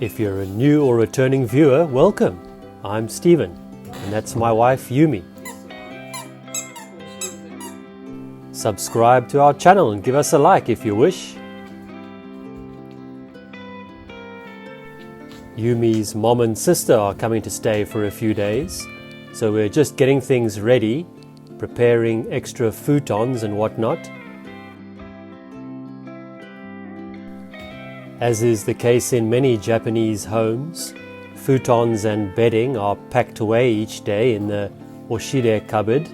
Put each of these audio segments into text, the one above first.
If you're a new or returning viewer, welcome. I'm Stephen, and that's my wife Yumi. Subscribe to our channel and give us a like if you wish. Yumi's mom and sister are coming to stay for a few days, so we're just getting things ready, preparing extra futons and whatnot. As is the case in many Japanese homes, futons and bedding are packed away each day in the oshire cupboard.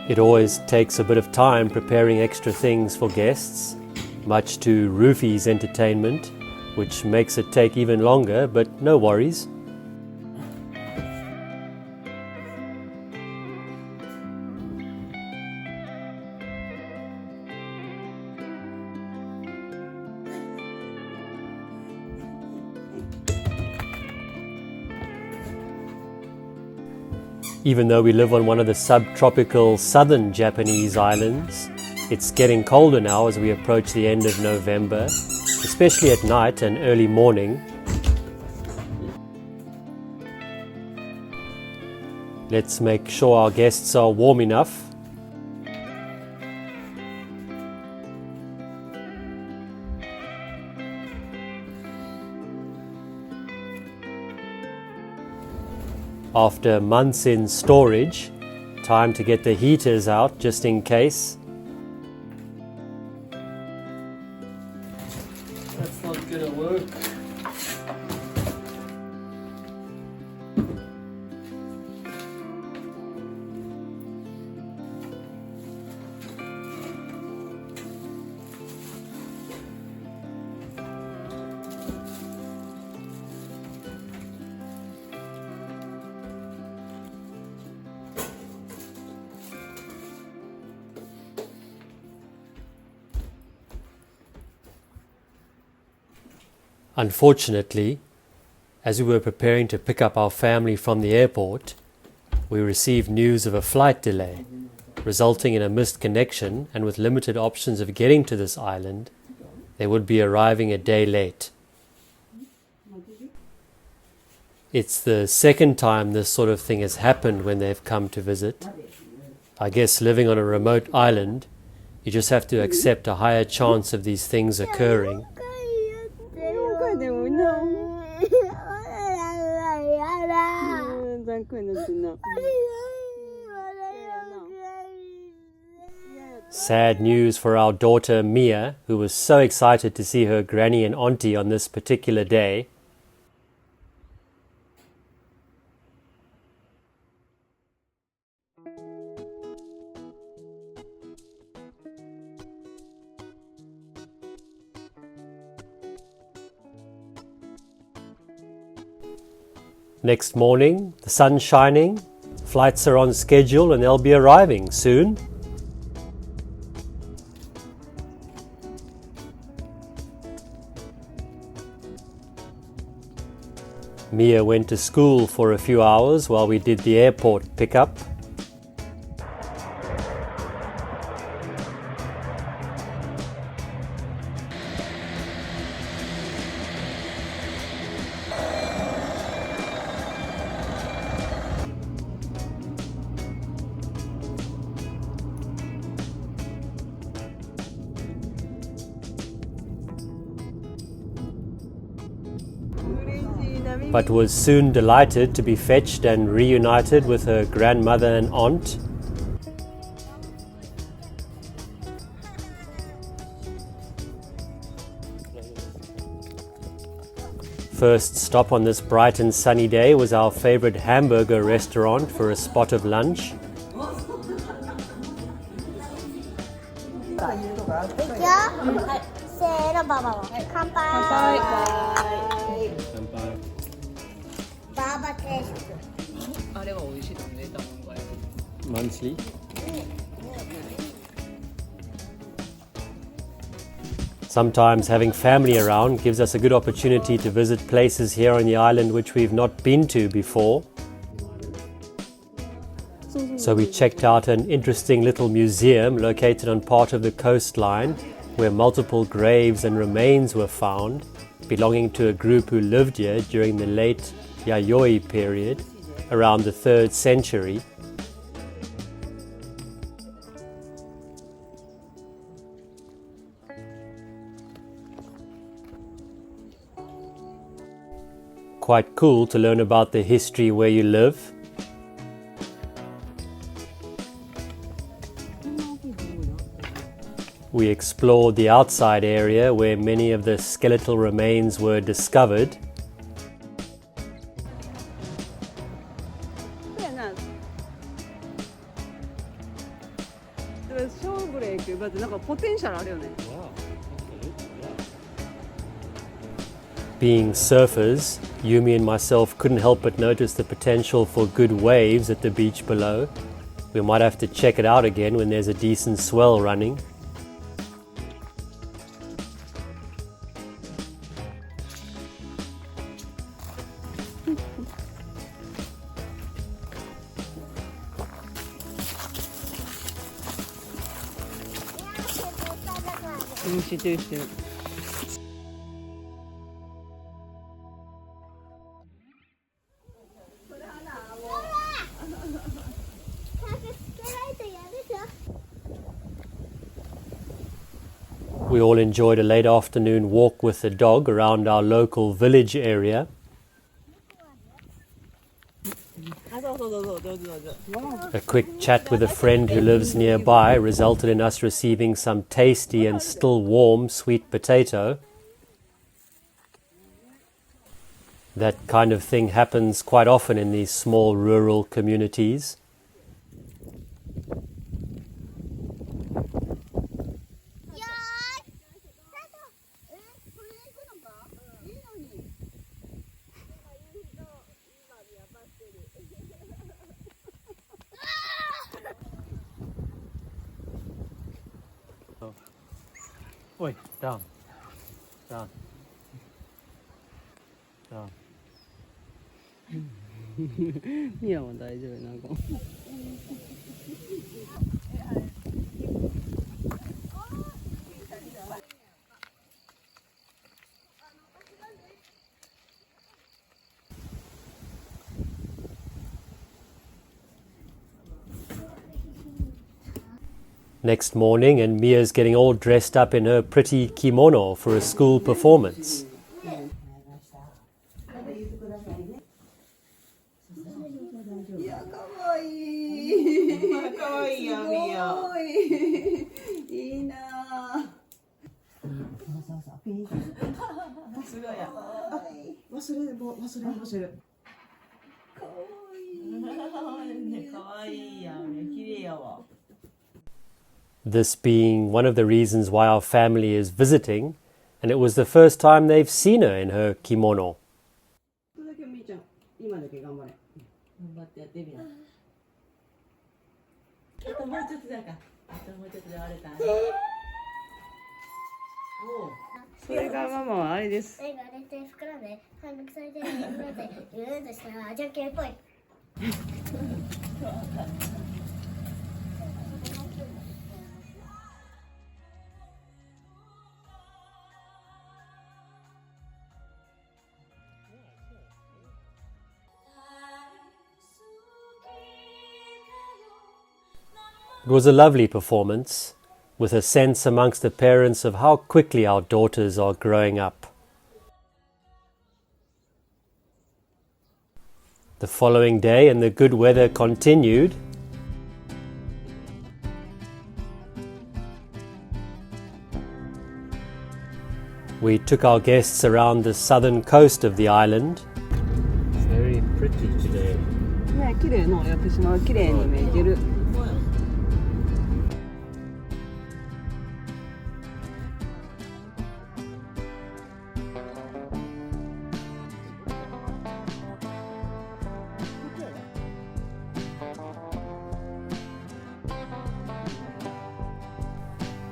It always takes a bit of time preparing extra things for guests, much to Rufy's entertainment, which makes it take even longer, but no worries. Even though we live on one of the subtropical southern Japanese islands, it's getting colder now as we approach the end of November, especially at night and early morning. Let's make sure our guests are warm enough. After months in storage, time to get the heaters out just in case. That's not gonna work. Unfortunately, as we were preparing to pick up our family from the airport, we received news of a flight delay, resulting in a missed connection, and with limited options of getting to this island, they would be arriving a day late. It's the second time this sort of thing has happened when they've come to visit. I guess living on a remote island, you just have to accept a higher chance of these things occurring. Sad news for our daughter Mia, who was so excited to see her granny and auntie on this particular day. Next morning, the sun's shining, flights are on schedule and they'll be arriving soon. Mia went to school for a few hours while we did the airport pickup. But was soon delighted to be fetched and reunited with her grandmother and aunt. First stop on this bright and sunny day was our favorite hamburger restaurant for a spot of lunch. Monthly. Sometimes having family around gives us a good opportunity to visit places here on the island which we've not been to before. So we checked out an interesting little museum located on part of the coastline where multiple graves and remains were found belonging to a group who lived here during the late Yayoi period around the 3rd century. Quite cool to learn about the history where you live. We explored the outside area where many of the skeletal remains were discovered. Being surfers, Yumi and myself couldn't help but notice the potential for good waves at the beach below. We might have to check it out again when there's a decent swell running. We all enjoyed a late afternoon walk with the dog around our local village area. A quick chat with a friend who lives nearby resulted in us receiving some tasty and still warm sweet potato. That kind of thing happens quite often in these small rural communities. Oi, down, down, down. ミヤも大丈夫なんか。Next morning, and Mia's getting all dressed up in her pretty kimono for a school performance. This being one of the reasons why our family is visiting, and it was the first time they've seen her in her kimono. It was a lovely performance, with a sense amongst the parents of how quickly our daughters are growing up. The following day, and the good weather continued. We took our guests around the southern coast of the island. It's very pretty today.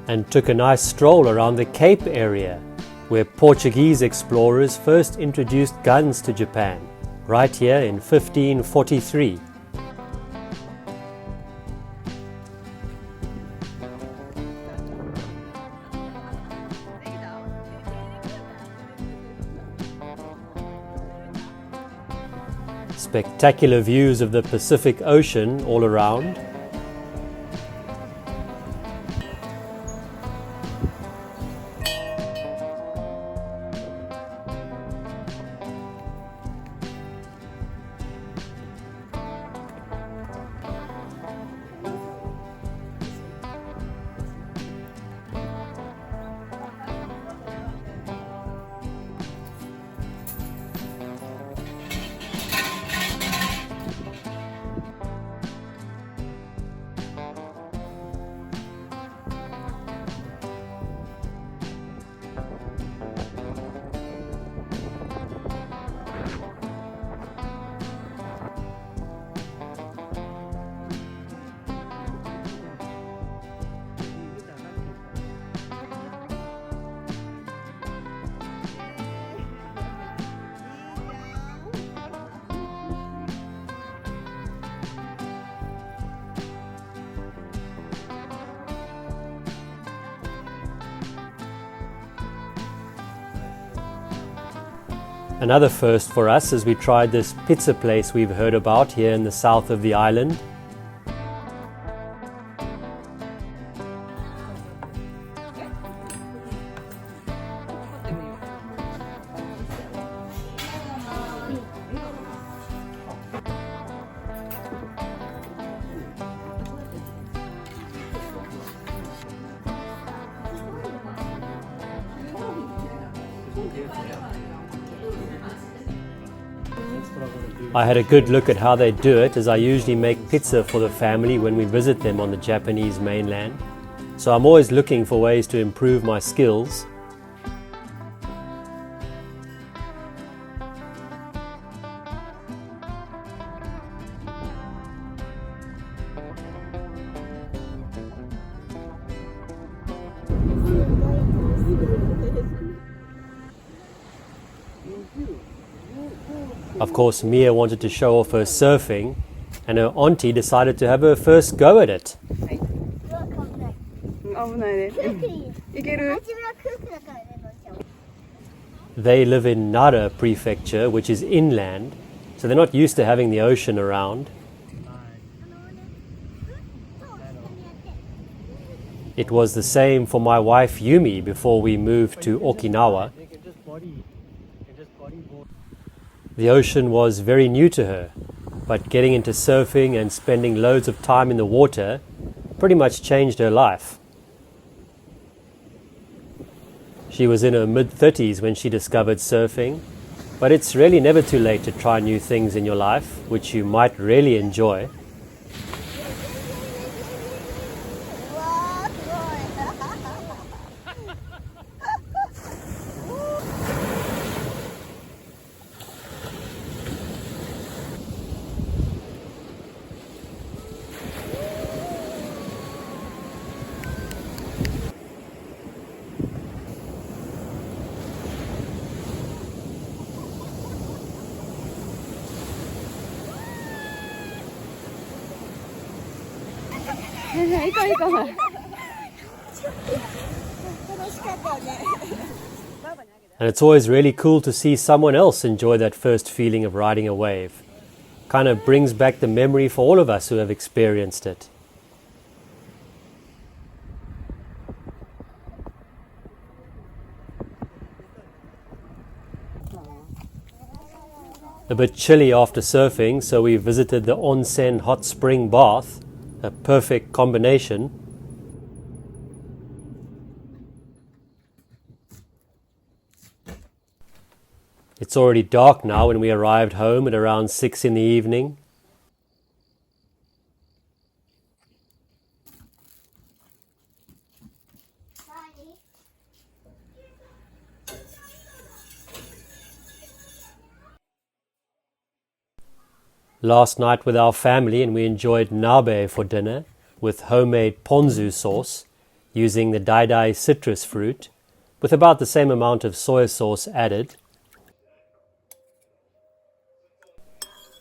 And took a nice stroll around the Cape area, where Portuguese explorers first introduced guns to Japan, right here in 1543. Spectacular views of the Pacific Ocean all around. Another first for us as we tried this pizza place we've heard about here in the south of the island. I had a good look at how they do it, as I usually make pizza for the family when we visit them on the Japanese mainland. So I'm always looking for ways to improve my skills. Of course, Mia wanted to show off her surfing, and her auntie decided to have her first go at it. 危ないね。いける？ They live in Nara Prefecture, which is inland, so they're not used to having the ocean around. It was the same for my wife Yumi before we moved to Okinawa. The ocean was very new to her, but getting into surfing and spending loads of time in the water pretty much changed her life. She was in her mid-30s when she discovered surfing, but it's really never too late to try new things in your life, which you might really enjoy. And it's always really cool to see someone else enjoy that first feeling of riding a wave. Kind of brings back the memory for all of us who have experienced it. A bit chilly after surfing, so we visited the onsen hot spring bath, a perfect combination. It's already dark now when we arrived home at around 6 in the evening. Last night with our family, and we enjoyed nabe for dinner with homemade ponzu sauce using the daidai citrus fruit with about the same amount of soy sauce added.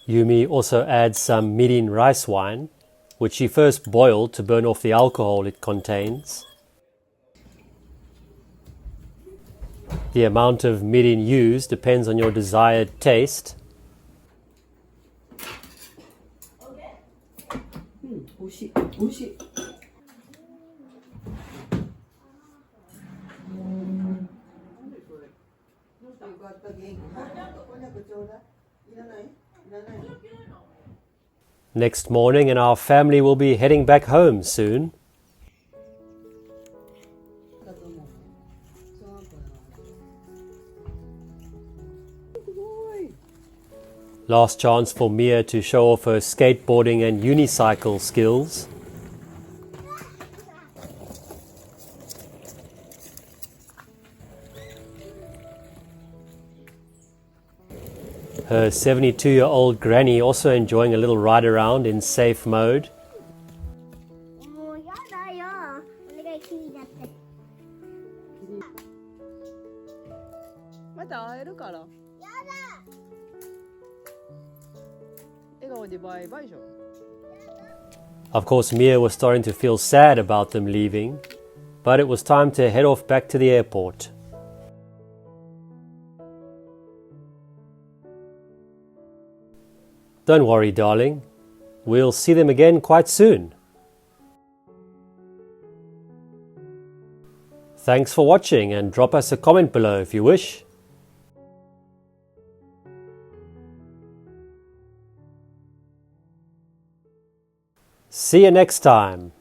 Yumi also adds some mirin rice wine, which she first boiled to burn off the alcohol it contains. The amount of mirin used depends on your desired taste. 美味しい。よかった元気。こんにゃくちょうだい。いらない？いらない？ Next morning, and our family will be heading back home soon. Last chance for Mia to show off her skateboarding and unicycle skills. Her 72-year-old granny also enjoying a little ride around in safe mode. もうやだよ。お願い気になって。また会えるから。やだ。笑顔でバイバイでしょ。Of course, Mia was starting to feel sad about them leaving, but it was time to head off back to the airport. Don't worry, darling. We'll see them again quite soon. Thanks for watching, and drop us a comment below if you wish. See you next time.